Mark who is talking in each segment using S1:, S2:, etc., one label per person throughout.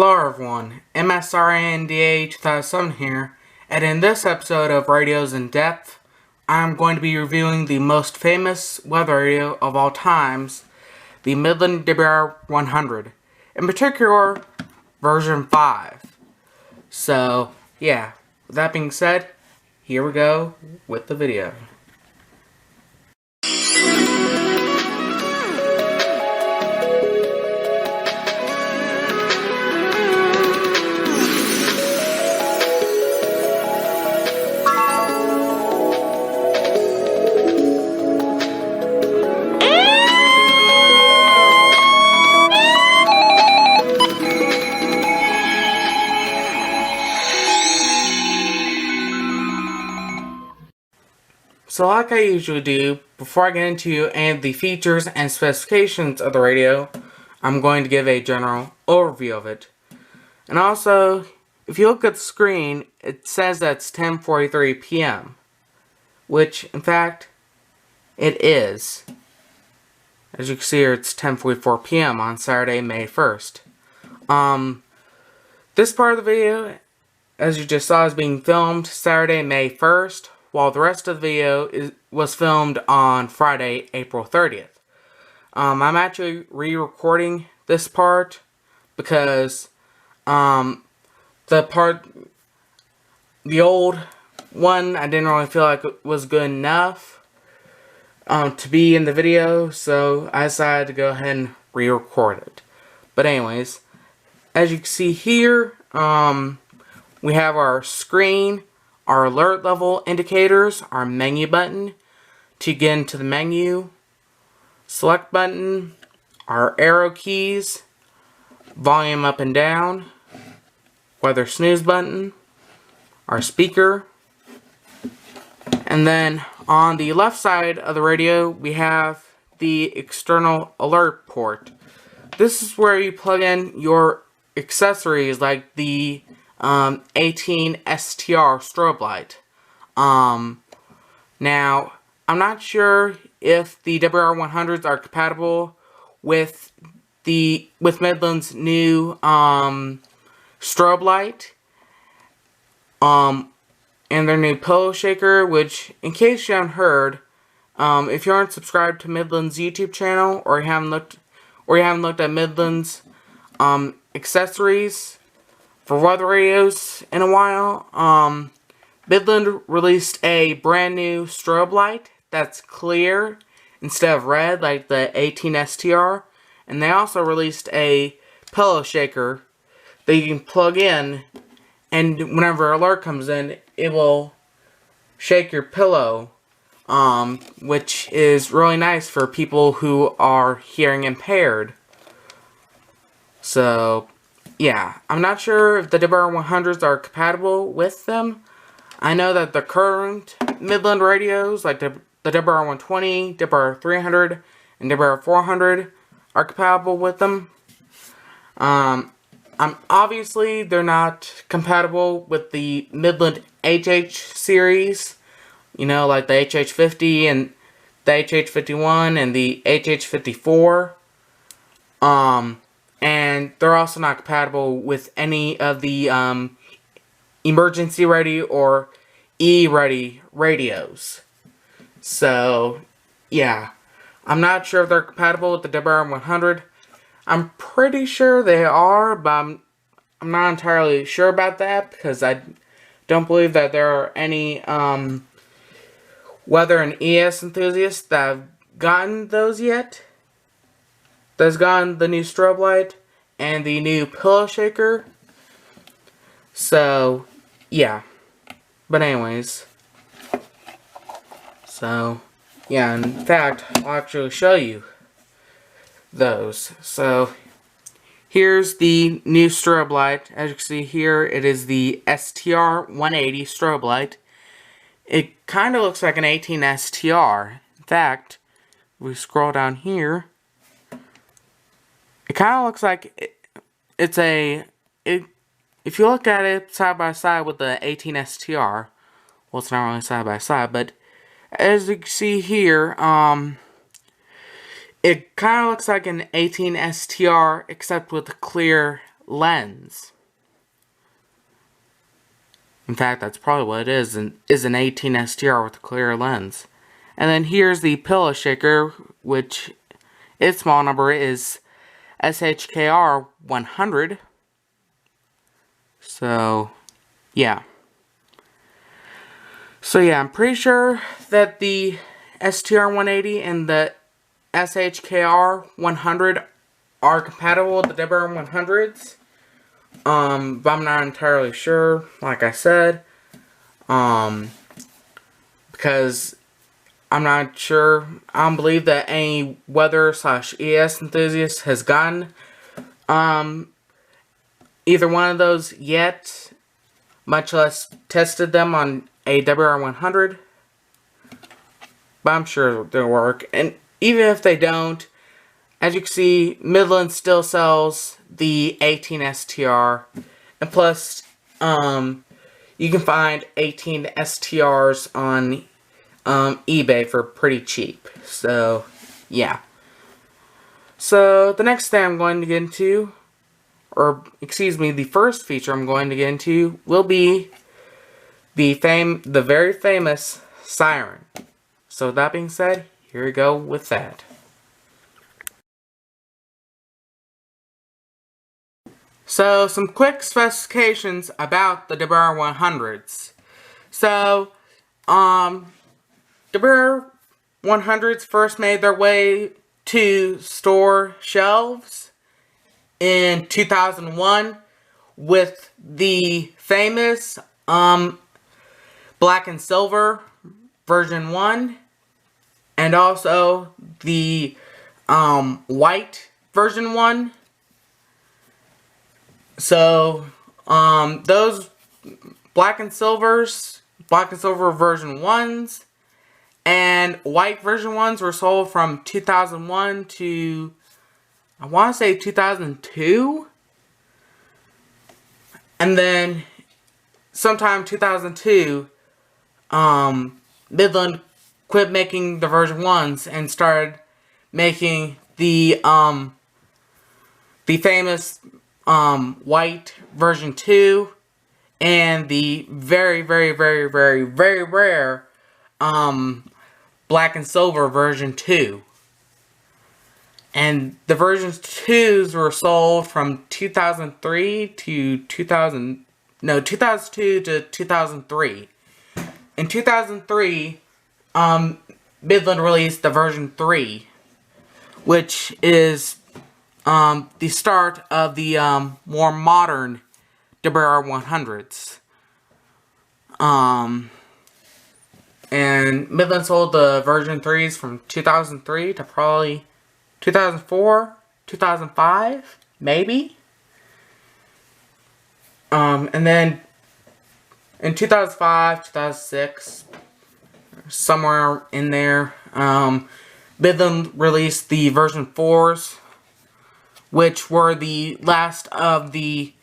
S1: Hello everyone, MSRNDA 2007 here, and in this episode of Radios in Depth, I'm going to be reviewing the most famous weather radio of all times, the Midland WR100, in particular, version 5. So, yeah, with that being said, here we go with the video. So like I usually do, before I get into any of the features and specifications of the radio, I'm going to give a general overview of it. And also, if you look at the screen, it says that it's 10:43 p.m. Which, in fact, it is. As you can see here, it's 10:44 p.m. on Saturday, May 1st. This part of the video, as you just saw, is being filmed Saturday, May 1st. While the rest of the video was filmed on Friday, April 30th. I'm actually re-recording this part because the old one, I didn't really feel like it was good enough to be in the video, so I decided to go ahead and re-record it. But anyways, as you can see here, we have our screen, our alert level indicators, our menu button to get into the menu, select button, our arrow keys, volume up and down, weather snooze button, our speaker, and then on the left side of the radio we have the external alert port. This is where you plug in your accessories like the 18 STR strobe light. Now, I'm not sure if the WR100s are compatible with Midland's new strobe light and their new pillow shaker, which, in case you haven't heard, if you aren't subscribed to Midland's YouTube channel or you haven't looked at Midland's accessories for weather radios in a while, Midland released a brand new strobe light that's clear instead of red like the 18 STR, and they also released a pillow shaker that you can plug in, and whenever an alert comes in, it will shake your pillow, which is really nice for people who are hearing impaired. So, yeah, I'm not sure if the WR100s are compatible with them. I know that the current Midland radios, like the WR120, WR300, and WR400, are compatible with them. Obviously, they're not compatible with the Midland HH series, you know, like the HH50 and the HH51 and the HH54. And they're also not compatible with any of the emergency ready or E-ready radios. So, yeah. I'm not sure if they're compatible with the WR100. I'm pretty sure they are, but I'm not entirely sure about that because I don't believe that there are any weather and ES enthusiasts that have gotten those yet. That's gotten the new strobe light and the new pillow shaker. So, yeah. But anyways. So, yeah, in fact, I'll actually show you those. So, here's the new strobe light. As you can see here, it is the STR180 strobe light. It kind of looks like an 18 STR. In fact, if we scroll down here, it kind of looks like if you look at it side by side with the 18 STR, well, it's not really side by side, but as you can see here, it kind of looks like an 18 STR except with clear lens. In fact, that's probably what it is an 18 STR with a clear lens. And then here's the pillow shaker, which its model number is SHKR 100. So, yeah. So yeah, I'm pretty sure that the STR 180 and the SHKR 100 are compatible with the WR100s. But I'm not entirely sure, like I said. Because I'm not sure. I don't believe that any weather/ES enthusiast has gotten either one of those yet, much less tested them on a WR100. But I'm sure they'll work. And even if they don't, as you can see, Midland still sells the 18 STR. And plus, you can find 18 STRs on eBay for pretty cheap. So, yeah. So, the next thing I'm going to get into, or excuse me, the first feature I'm going to get into will be the very famous Siren. So, with that being said, here we go with that. So, some quick specifications about the WR100s. So, WR100s first made their way to store shelves in 2001 with the famous black and silver version 1 and also the white version 1. So, those black and silver version 1s and white version 1s were sold from 2001 to, I want to say 2002. And then, sometime 2002, Midland quit making the version 1s and started making the famous white version 2 and the very rare black and silver version 2. And the versions 2s were sold from 2002 to 2003. In 2003, Midland released the version 3, which is the start of the more modern WR100s. And Midland sold the version 3s from 2003 to probably 2004, 2005, maybe. And then in 2005, 2006, somewhere in there, Midland released the version 4s, which were the last of the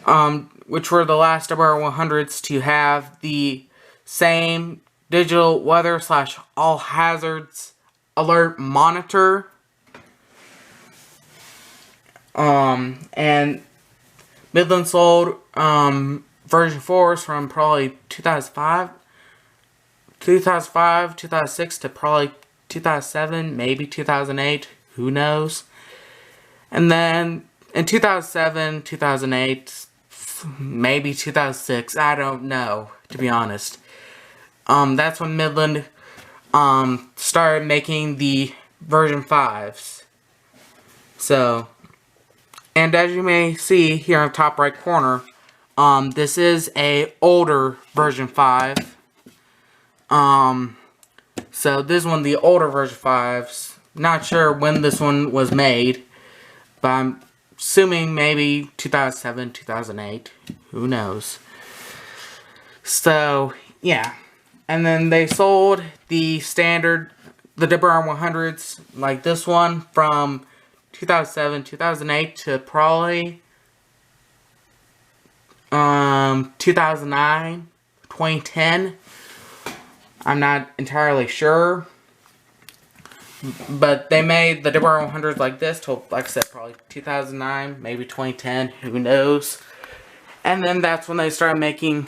S1: WR100s to have the same digital weather / all hazards alert monitor. And Midland sold version 4s from probably 2005, 2006 to probably 2007, maybe 2008, who knows. And then in 2007, 2008, maybe 2006, I don't know, to be honest. That's when Midland started making the version 5s. So, and as you may see here in the top right corner, this is a older version 5. So this is one of the older version 5s. Not sure when this one was made, but I'm assuming maybe 2007, 2008. Who knows? So, yeah. And then they sold the standard, the WR100s, like this one, from 2007, 2008 to probably 2009, 2010. I'm not entirely sure. But they made the WR100s like this till, like I said, probably 2009, maybe 2010, who knows. And then that's when they started making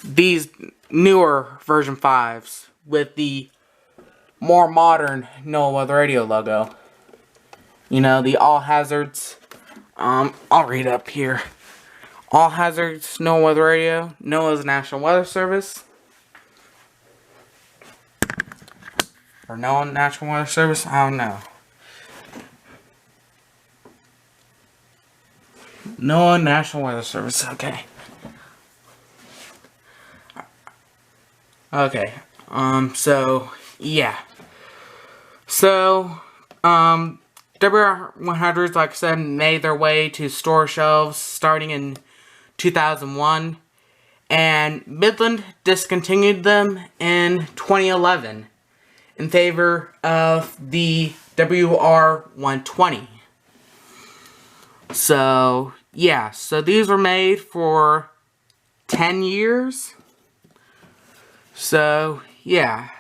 S1: these newer version 5s with the more modern NOAA Weather Radio logo. You know, the all hazards. I'll read up here. All hazards, NOAA Weather Radio, NOAA's National Weather Service. Or NOAA National Weather Service? I don't know. NOAA National Weather Service, okay. Okay, so, yeah. So, WR100s, like I said, made their way to store shelves starting in 2001. And Midland discontinued them in 2011 in favor of the WR120. So, yeah. So, these were made for 10 years. So, yeah.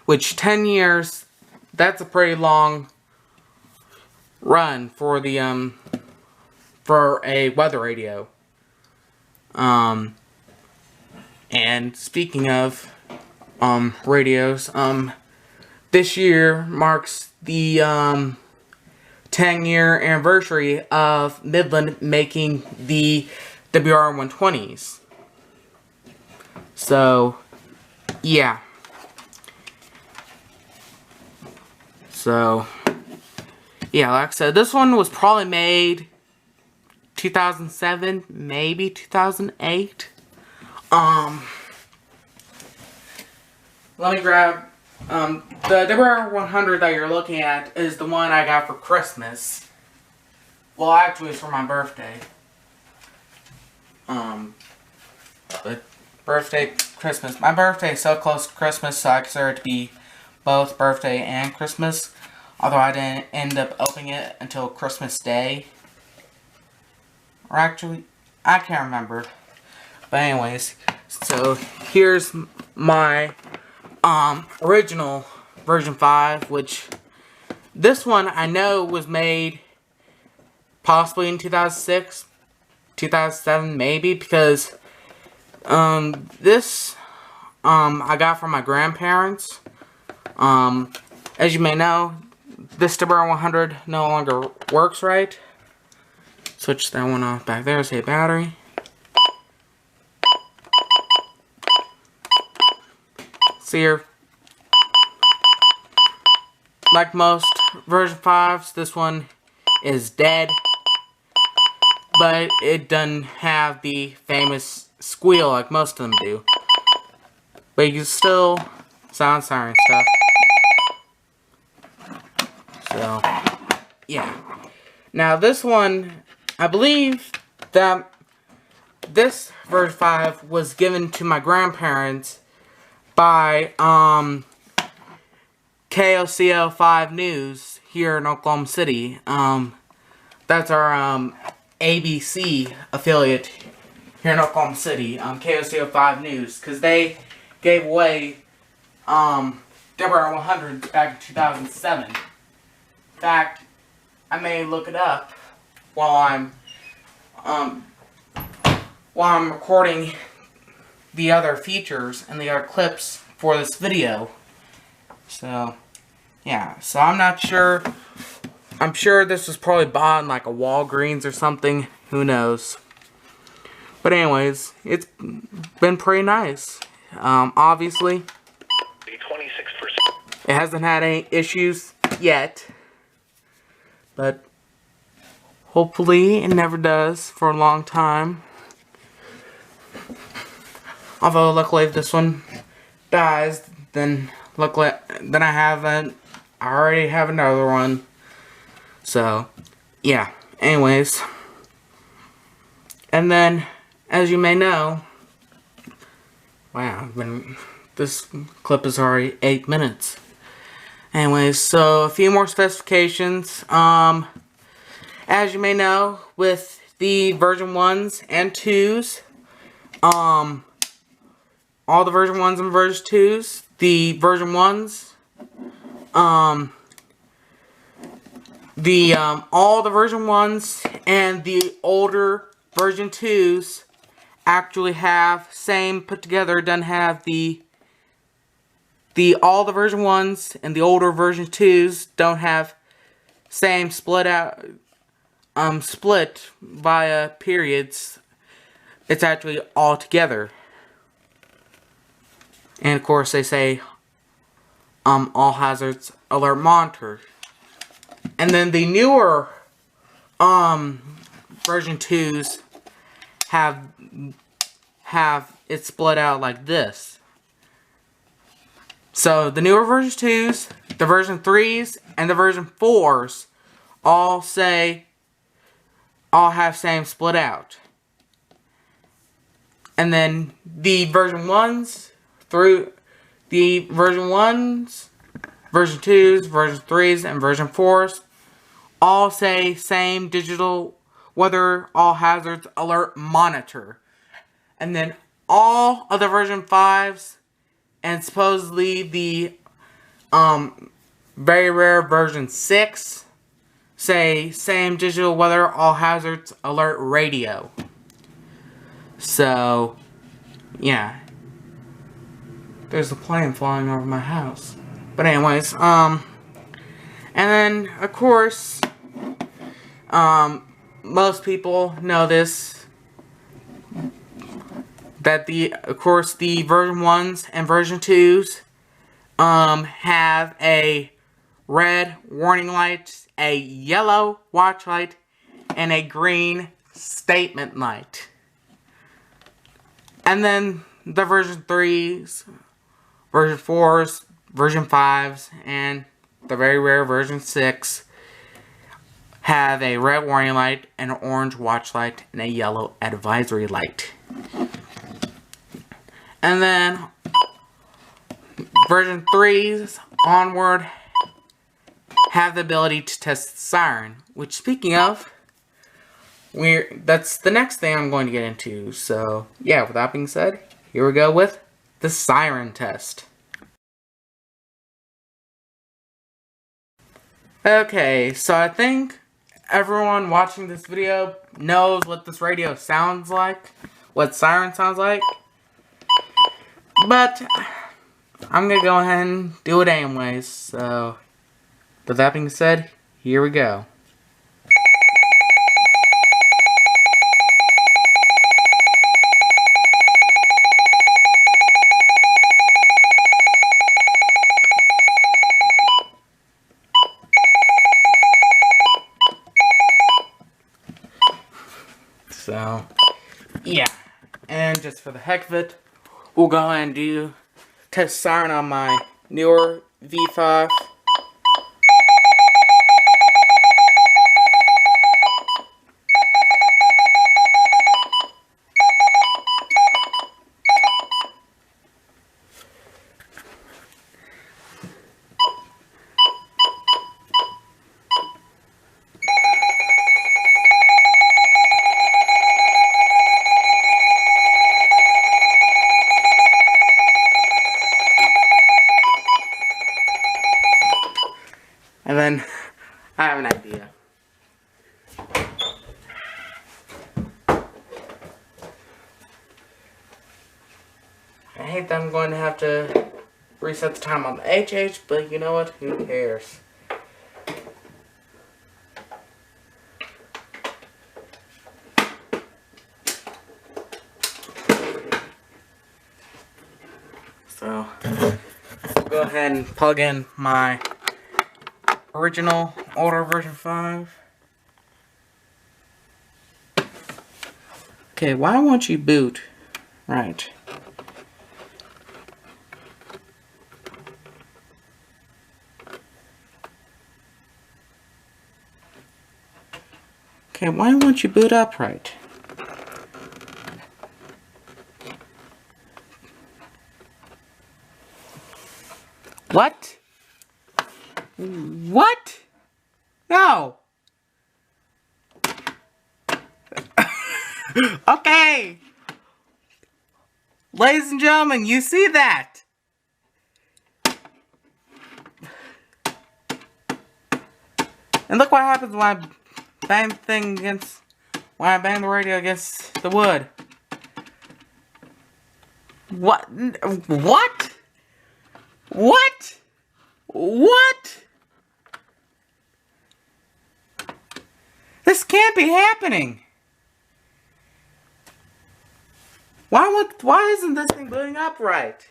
S1: Which, 10 years, that's a pretty long run for the, for a weather radio. And speaking of, radios, this year marks the, 10-year anniversary of Midland making the WR120s. So, yeah. So, yeah, like I said, this one was probably made 2007, maybe 2008. Let me grab, the WR100 that you're looking at is the one I got for Christmas. Well, actually, it's for my birthday. But birthday, Christmas. My birthday is so close to Christmas, so I consider it to be both birthday and Christmas. Although I didn't end up opening it until Christmas Day. Or actually, I can't remember. But anyways, so here's my original version 5, which this one I know was made possibly in 2006, 2007 maybe, because this I got from my grandparents. As you may know, this WR100 no longer works right. Switch that one off back there, say battery. See here, like most version 5s, this one is dead, but it doesn't have the famous squeal like most of them do. But you can still sound siren stuff. So, yeah. Now this one, I believe that this version 5 was given to my grandparents by KOCO 5 News here in Oklahoma City. That's our ABC affiliate here in Oklahoma City, KOCO 5 News, because they gave away WR100 back in 2007. In fact, I may look it up while I'm recording the other features and the other clips for this video. So, yeah. So I'm not sure. I'm sure this was probably bought in like a Walgreens or something. Who knows? But anyways, it's been pretty nice. Obviously, 26%. It hasn't had any issues yet, but hopefully it never does for a long time. Although luckily if this one dies, then luckily I already have another one. So, yeah. Anyways. And then, as you may know, wow, this clip is already 8 minutes. Anyways, so a few more specifications. As you may know, with the version 1s and 2s, all the version 1s and version 2s, the version 1s all the version 1s and the older version 2s actually have same put together, doesn't have all the version 1s and the older version 2s don't have same split out split via periods. It's actually all together. And of course they say all hazards alert monitor. And then the newer version 2s have it split out like this. So the newer version 2s, the version 3s, and the version 4s all have same split out. And then the version 1s through the version 1s, version 2s, version 3s, and version 4s all say same digital weather all hazards alert monitor. And then all of the version 5s and supposedly the very rare version 6 say same digital weather all hazards alert radio. So yeah, there's a plane flying over my house. But anyways, and then of course most people know this, that of course the version 1s and version 2s have a red warning light, a yellow watch light, and a green statement light. And then the version 3s, version 4s, version 5s, and the very rare version 6 have a red warning light, an orange watch light, and a yellow advisory light. And then version 3s onward have the ability to test Siren, which, speaking of, that's the next thing I'm going to get into. So yeah, with that being said, here we go with the Siren Test. Okay, so I think everyone watching this video knows what this radio sounds like, what Siren sounds like, but I'm gonna go ahead and do it anyways. So with that being said, here we go. So yeah, and just for the heck of it, we'll go ahead and do test Siren on my newer V5. And then, I have an idea. I hate that I'm going to have to reset the time on the HH, but you know what? Who cares? So, go ahead and plug in my original older version 5. Okay, why won't you boot? Right. Okay, why won't you boot up right? What? What? No. Okay. Ladies and gentlemen, you see that? And look what happens when I bang when I bang the radio against the wood. What? What? What? What? This can't be happening. Why isn't this thing booting up right?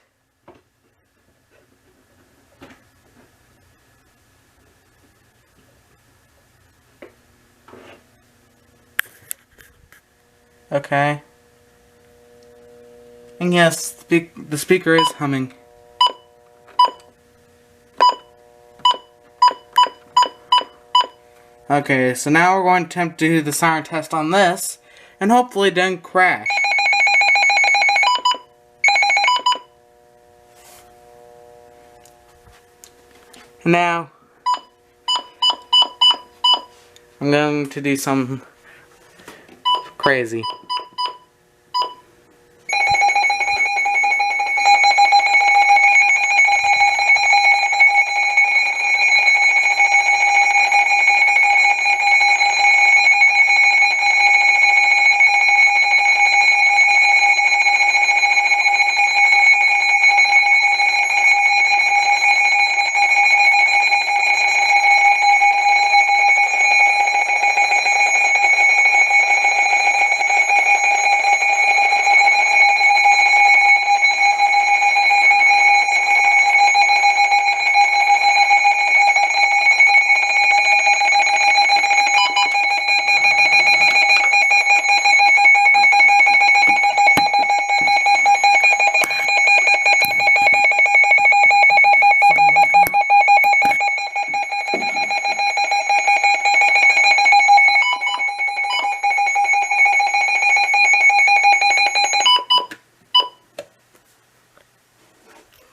S1: Okay. And yes, the speaker is humming. Okay, so now we're going to attempt to do the siren test on this, and hopefully it doesn't crash. Now, I'm going to do something crazy.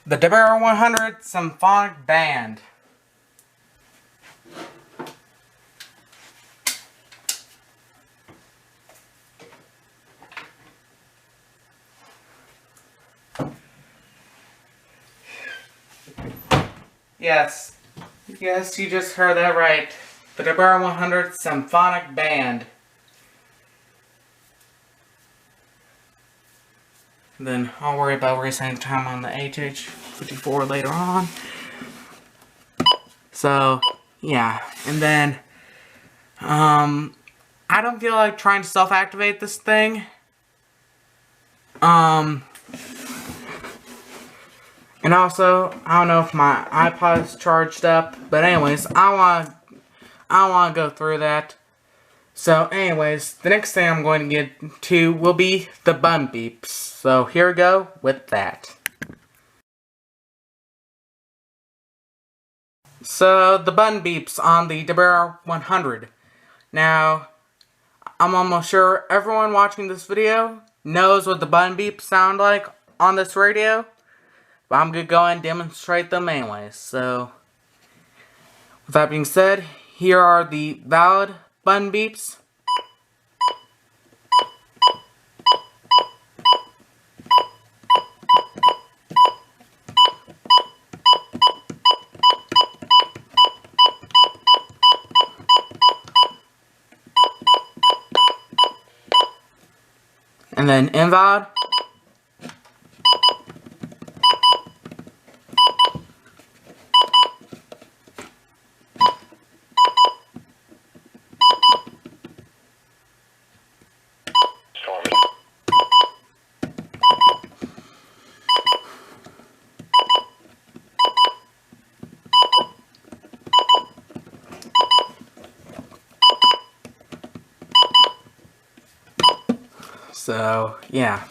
S1: The WR100 Symphonic Band. Yes, you just heard that right. The WR100 Symphonic Band. And then I'll worry about resetting the time on the HH54 later on. So, yeah. And then, I don't feel like trying to self-activate this thing. And also, I don't know if my iPod's charged up, but anyways, I wanna go through that. So anyways, the next thing I'm going to get to will be the bun beeps. So here we go with that. So the bun beeps on the WR100. Now, I'm almost sure everyone watching this video knows what the bun beeps sound like on this radio. But I'm going to go and demonstrate them anyways. So, with that being said, here are the valid bun beeps. And then invalid. So, yeah.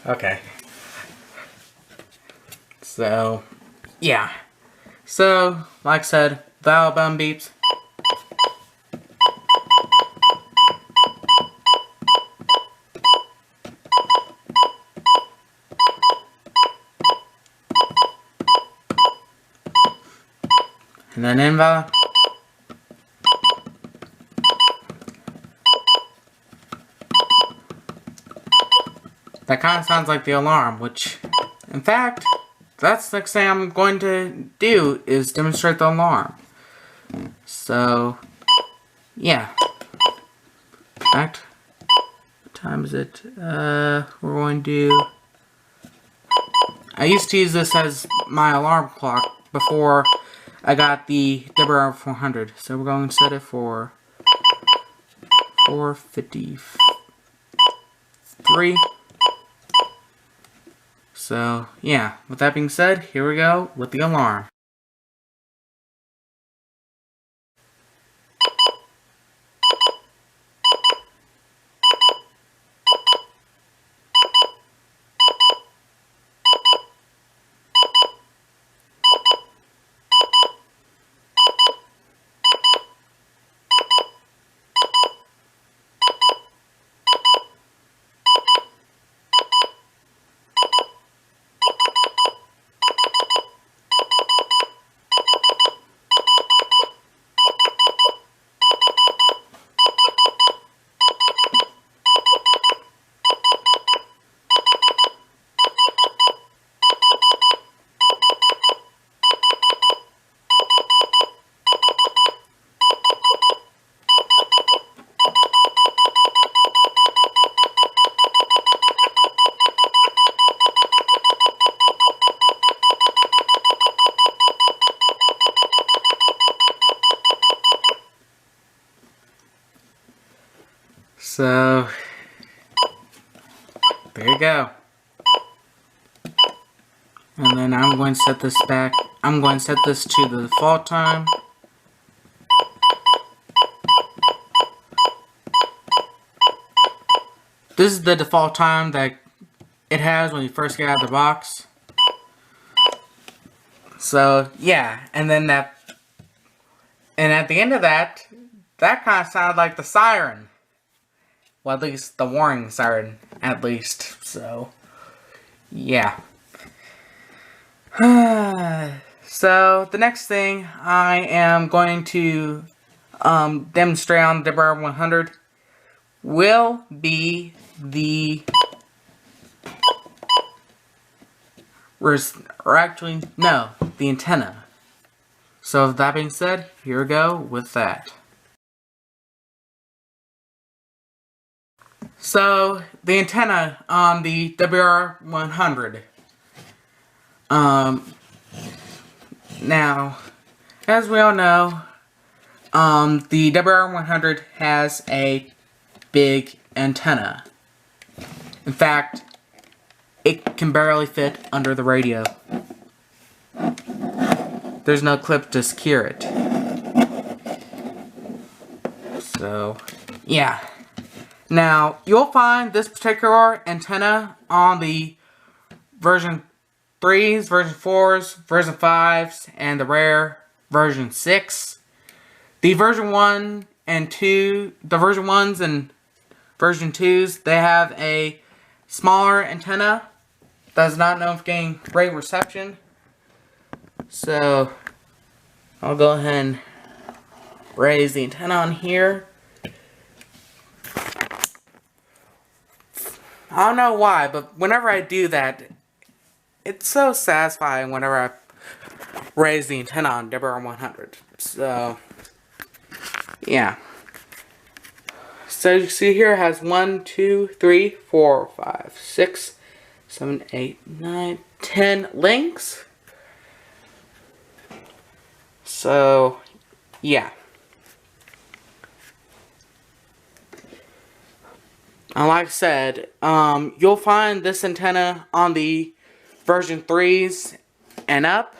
S1: Okay. So, yeah. So, like I said, valid bun beeps. And then invalid. That kind of sounds like the alarm, which, in fact, that's the next thing I'm going to do, is demonstrate the alarm. So, yeah. In fact, what time is it? We're going to... I used to use this as my alarm clock before I got the WR400. So we're going to set it for 4:53. So, yeah, with that being said, here we go with the alarm. So, there you go. And then I'm going to set this back. I'm going to set this to the default time. This is the default time that it has when you first get out of the box. So, yeah. And then and at the end of that kind of sounded like the siren. Well, at least the warning siren, at least. So, yeah. So, the next thing I am going to demonstrate on the WR100 will be the... the antenna. So, with that being said, here we go with that. So, the antenna on the WR100. Now, as we all know, the WR100 has a big antenna. In fact, it can barely fit under the radio. There's no clip to secure it. So, yeah. Now, you'll find this particular antenna on the version 3s, version 4s, version 5s, and the rare version 6. The version 1 and 2, the version 1s and version 2s, they have a smaller antenna that is not known for getting great reception. So, I'll go ahead and raise the antenna on here. I don't know why, but whenever I do that, it's so satisfying whenever I raise the antenna on WR100. So, yeah. So you see here it has 1, 2, 3, 4, 5, 6, 7, 8, 9, 10 links. So, yeah. Like I said, you'll find this antenna on the version 3s and up.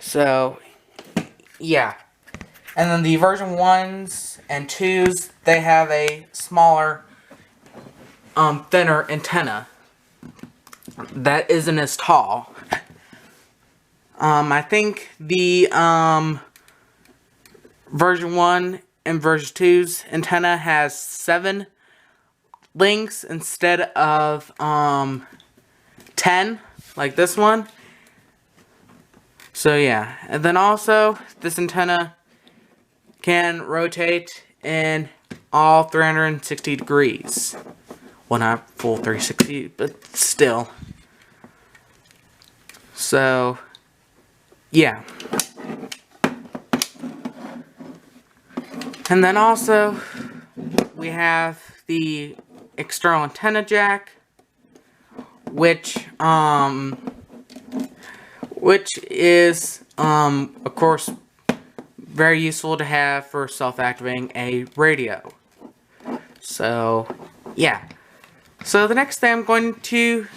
S1: So, yeah. And then the version 1s and 2s, they have a smaller, thinner antenna that isn't as tall. I think the version 1 and version 2's antenna has 7 links instead of 10, like this one. So yeah, and then also this antenna can rotate in all 360 degrees. Well, not full 360, but still. So yeah. And then also we have the external antenna jack, which is of course very useful to have for self-activating a radio. So yeah. So the next thing I'm going to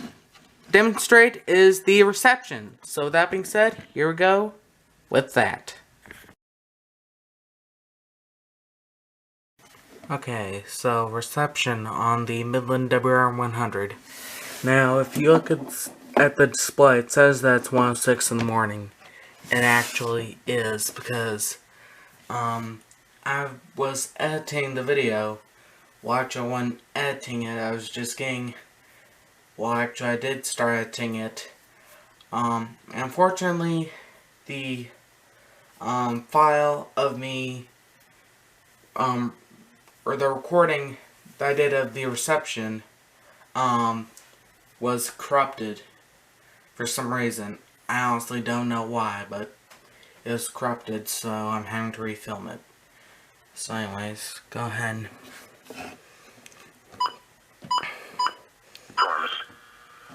S1: demonstrate is the reception. So with that being said, here we go with that. Okay, so reception on the Midland WR100. Now, if you look at the display, it says that it's 1:06 in the morning. It actually is, because I was editing the video. Well, actually, I wasn't editing it. I was just getting... Well, actually, I did start editing it. Unfortunately, the file of me... or the recording that I did of the reception was corrupted for some reason. I honestly don't know why, but it was corrupted, so I'm having to refilm it. So anyways, go ahead.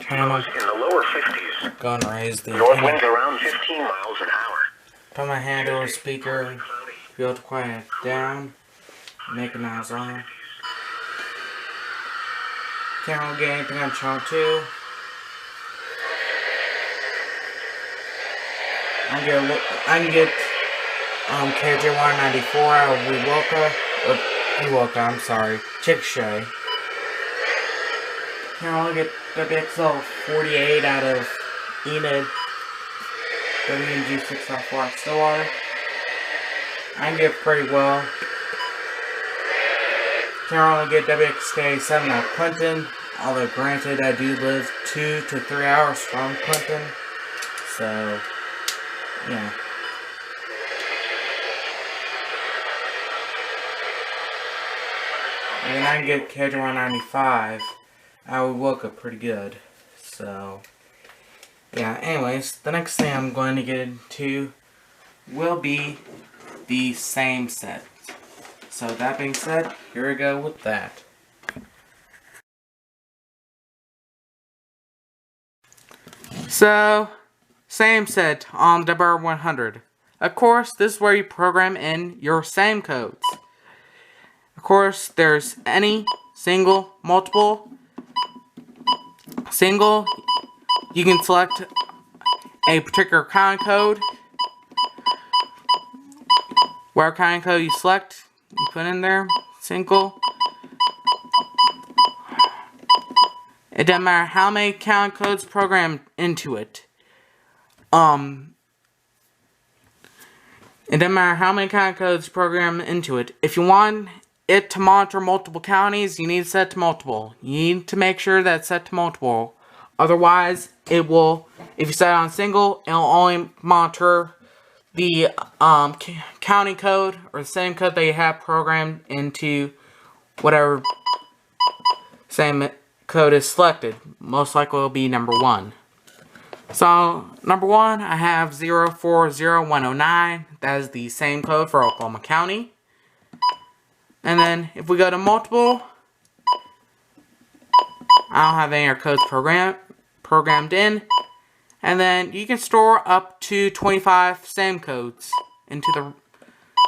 S2: Channel in the lower 50s.
S1: Go and raise the
S2: north winds around 15 miles an hour.
S1: Put my hand over the speaker, be able to quiet it down. Make a noise on. Can't get anything on channel 2. I can get KJ194 out of Wewoka, I'm sorry, Chickasha. Can only get WXL 48 out of Enid, WNG 6.4 Stillwater. I can get pretty well. Can only get WXK 7 out of Clinton, although granted I do live 2 to 3 hours from Clinton, so yeah. And then I can get KJ195 out of Wewoka pretty good, so yeah. Anyways, the next thing I'm going to get into will be the same set. So that being said, here we go with that. So, same set on the WR100. Of course, this is where you program in your same codes. Of course, there's any, single, multiple, single. You can select a particular counting code. Whatever counting code you select, you put in there, single. It doesn't matter how many counting codes programmed into it. It doesn't matter how many counting codes programmed into it. If you want it to monitor multiple counties, you need to set to multiple. You need to make sure that it's set to multiple. Otherwise, it will, if you set it on single, it'll only monitor the county code or the same code that you have programmed into whatever same code is selected. Most likely will be number 1. So number 1, I have 040109. That is the same code for Oklahoma County. And then if we go to multiple, I don't have any other codes programmed in. And then you can store up to 25 same codes into the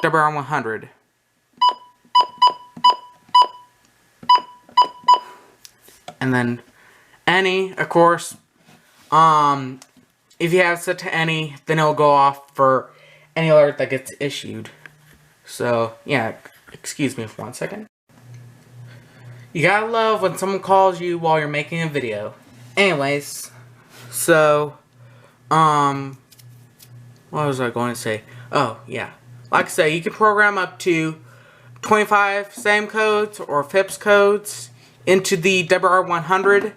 S1: WR100. And then any, of course, if you have set to any, then it'll go off for any alert that gets issued. So yeah, excuse me for 1 second. You gotta love when someone calls you while you're making a video. Anyways, so what was I going to say? Oh, yeah. Like I said, you can program up to 25 SAM codes or FIPS codes into the WR100.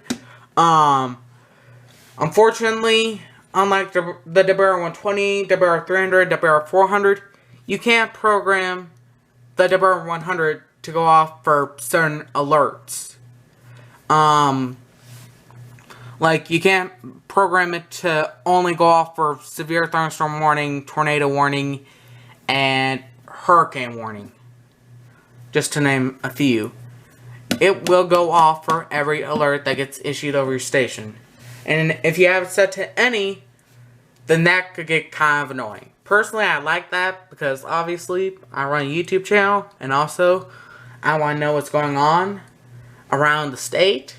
S1: Unfortunately, unlike the WR120, WR300, WR400, you can't program the WR100 to go off for certain alerts. Like, you can't program it to only go off for severe thunderstorm warning, tornado warning, and hurricane warning. Just to name a few. It will go off for every alert that gets issued over your station. And if you have it set to any, then that could get kind of annoying. Personally, I like that because obviously I run a YouTube channel, and also I want to know what's going on around the state.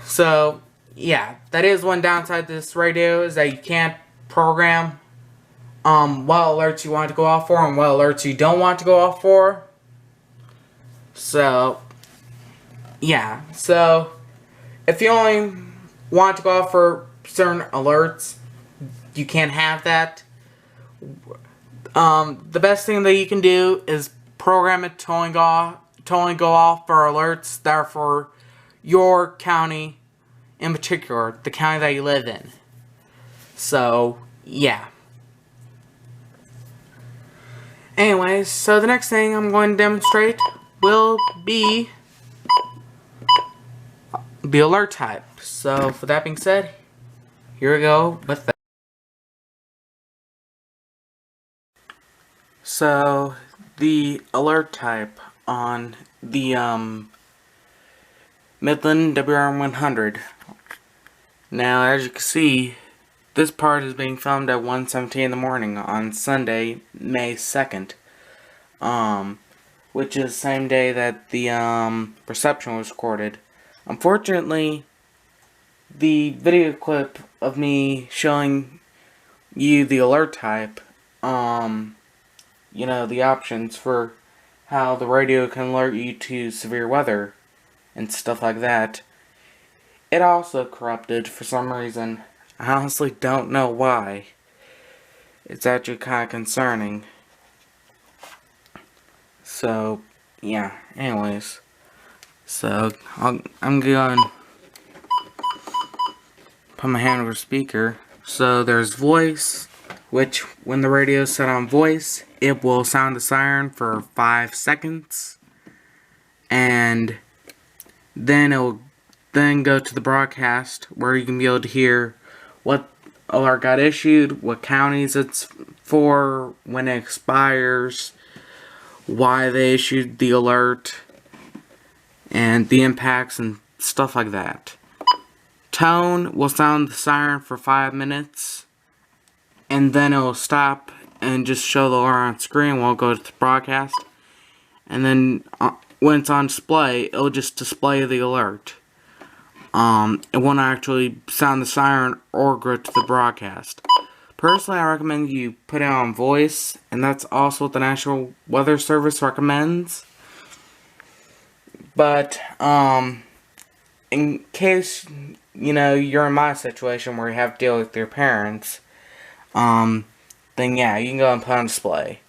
S1: So, yeah, that is one downside to this radio, is that you can't program, what alerts you want to go off for and what alerts you don't want to go off for. So, yeah, so, if you only want to go off for certain alerts, you can't have that. The best thing that you can do is program it to only go off for alerts that are for your county, in particular, the county that you live in. So, yeah. Anyways, so the next thing I'm going to demonstrate will be alert type. So, with that being said, here we go with that. So, the alert type on the Midland WR100. Now, as you can see, this part is being filmed at 1:17 in the morning on Sunday, May 2nd. Which is the same day that the reception was recorded. Unfortunately, the video clip of me showing you the alert type, you know, the options for how the radio can alert you to severe weather and stuff like that, it also corrupted for some reason. I honestly don't know why. It's actually kind of concerning. So, yeah, anyways. So, I'm going to put my hand over the speaker. So, there's voice, which when the radio is set on voice, it will sound the siren for 5 seconds. And then it will go to the broadcast, where you can be able to hear what alert got issued, what counties it's for, when it expires, why they issued the alert, and the impacts and stuff like that. Tone will sound the siren for 5 minutes, and then it will stop and just show the alert on screen while it goes to the broadcast. And then when it's on display, it'll just display the alert. It won't actually sound the siren or go to the broadcast. Personally, I recommend you put it on voice, and that's also what the National Weather Service recommends. But, in case, you know, you're in my situation where you have to deal with your parents, then yeah, you can go and put on display.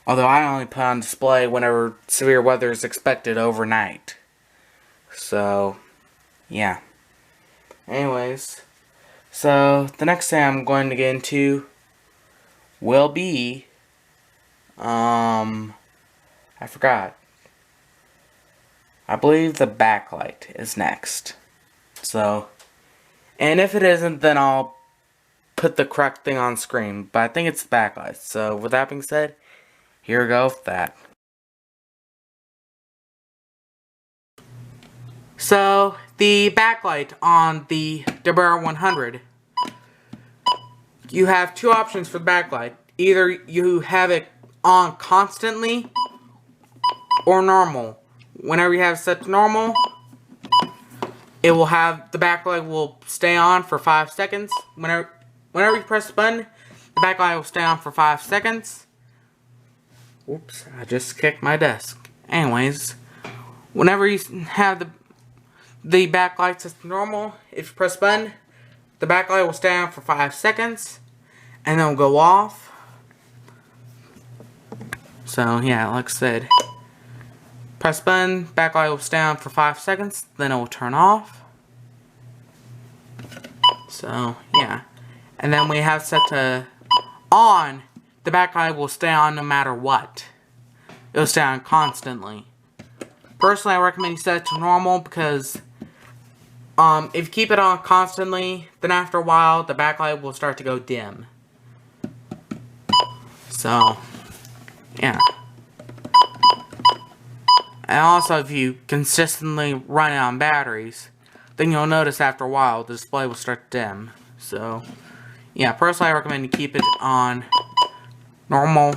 S1: Although I only put on display whenever severe weather is expected overnight. So, yeah. Anyways, so the next thing I'm going to get into will be, I forgot. I believe the backlight is next. So, and if it isn't, then I'll put the correct thing on screen. But I think it's the backlight. So, with that being said, here we go with that. So, the backlight on the WR100, you have two options for the backlight. Either you have it on constantly or normal. Whenever you have it set to normal, it will have, the backlight will stay on for 5 seconds. Whenever you press the button, the backlight will stay on for 5 seconds. Oops, I just kicked my desk. Anyways, whenever you have the backlight set to normal, if you press the button, the backlight will stay on for 5 seconds, and then it will go off. So, yeah, like I said, press the button, backlight will stay on for 5 seconds, then it will turn off. So, yeah. And then we have set to on. The backlight will stay on no matter what. It'll stay on constantly. Personally, I recommend you set it to normal because if you keep it on constantly, then after a while, the backlight will start to go dim. So, yeah. And also, if you consistently run it on batteries, then you'll notice after a while the display will start to dim. So, yeah, personally I recommend you keep it on normal.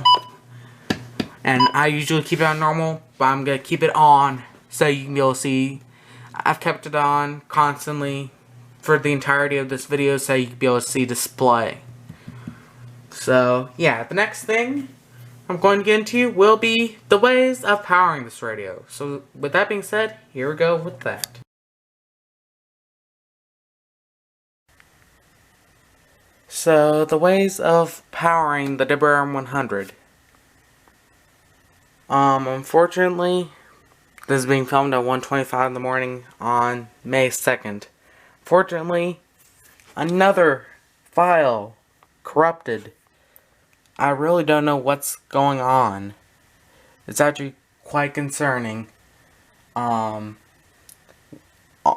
S1: And I usually keep it on normal, but I'm going to keep it on so you can be able to see. I've kept it on constantly for the entirety of this video so you can be able to see display. So, yeah, the next thing I'm going to get into will be the ways of powering this radio. So, with that being said, here we go with that. So, the ways of powering the Deburn 100. Unfortunately, this is being filmed at 1:25 in the morning on May 2nd. Fortunately, another file corrupted. I really don't know what's going on. It's actually quite concerning. What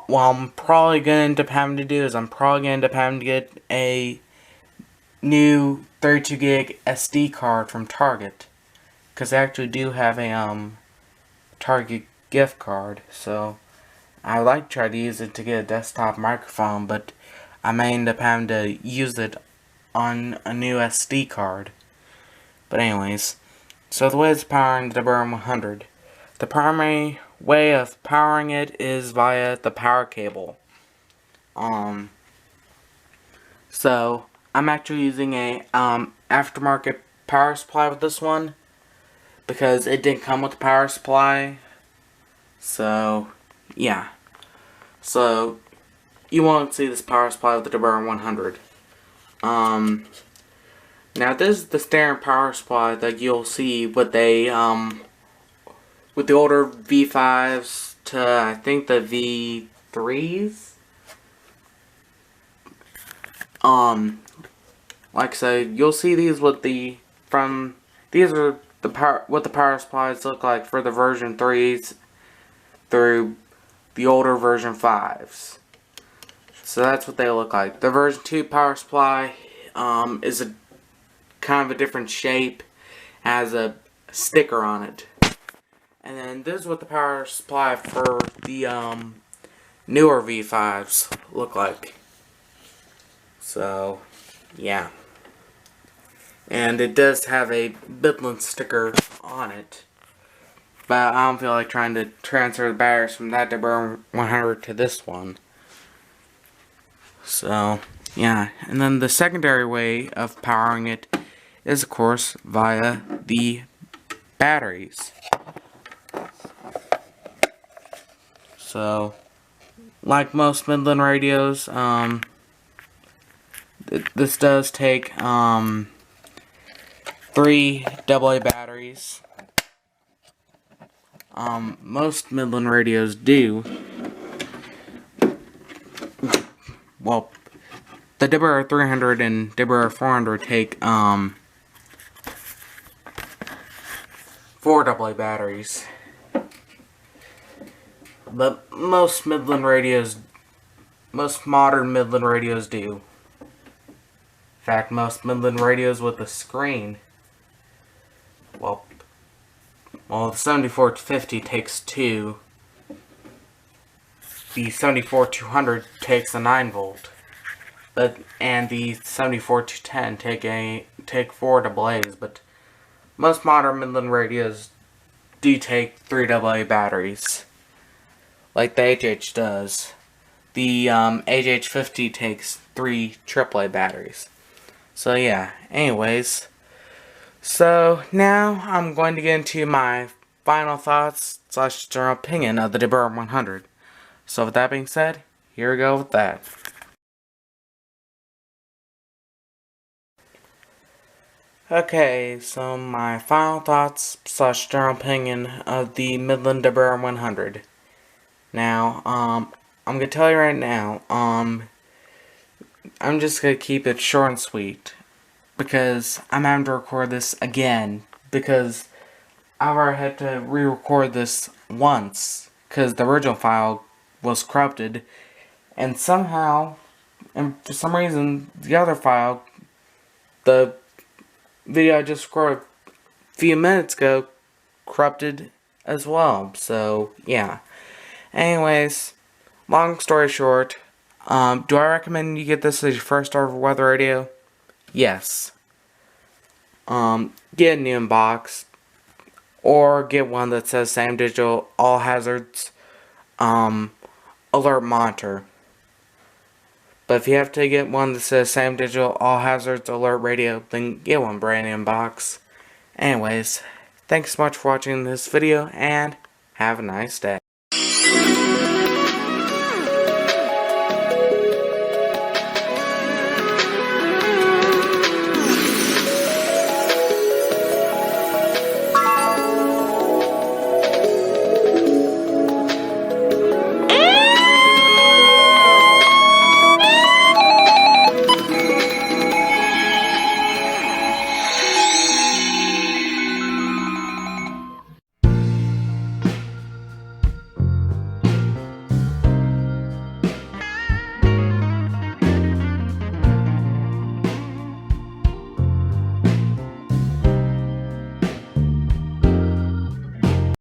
S1: I'm probably going to end up having to do is I'm probably going to end up having to get a new 32 gig SD card from Target. Because I actually do have a Target gift card. So I would like to try to use it to get a desktop microphone, but I may end up having to use it on a new SD card. But anyways, so the way it's powering the Deburn 100. The primary way of powering it is via the power cable. So I'm actually using a aftermarket power supply with this one because it didn't come with a power supply. So yeah. So you won't see this power supply with the Deburn 100. Now this is the standard power supply that you'll see with with the older V5s to I think the V3s. Like I said, you'll see these with these are what the power supplies look like for the version 3s through the older version 5s. So that's what they look like. The version 2 power supply is a kind of a different shape, has a sticker on it. And then this is what the power supply for the newer V5s look like. So, yeah. And it does have a Midland sticker on it. But I don't feel like trying to transfer the batteries from that Deburn 100 to this one. So, yeah. And then the secondary way of powering it is, of course, via the batteries. So, like most Midland radios, this does take 3 AA batteries. Most Midland radios do. Well, the Deburr 300 and Deburr 400 take 4 AA batteries. But most modern Midland radios do. In fact, most Midland radios with a screen, well, the 7450 takes 2. The 74200 takes a 9-volt, and the 74210 take 4 AA's. But most modern Midland radios do take 3 AA batteries, like the HH does. The HH50 takes 3 AAA batteries. So yeah, anyways. So now I'm going to get into my final thoughts / general opinion of the Deburr 100. So with that being said, here we go with that. Okay, so my final thoughts / general opinion of the Midland Deburr 100. Now, I'm gonna tell you right now, I'm just gonna keep it short and sweet. Because I'm having to record this again. Because I've already had to re-record this once. Because the original file was corrupted. And somehow, and for some reason, the other file, the video I just recorded a few minutes ago, corrupted as well. So, yeah. Anyways, long story short, do I recommend you get this as your first ever weather radio? Yes. Get a new box, or get one that says Sam Digital All Hazards Alert Monitor. But if you have to get one that says Sam Digital All Hazards Alert Radio, then get one brand new box. Anyways, thanks so much for watching this video, and have a nice day.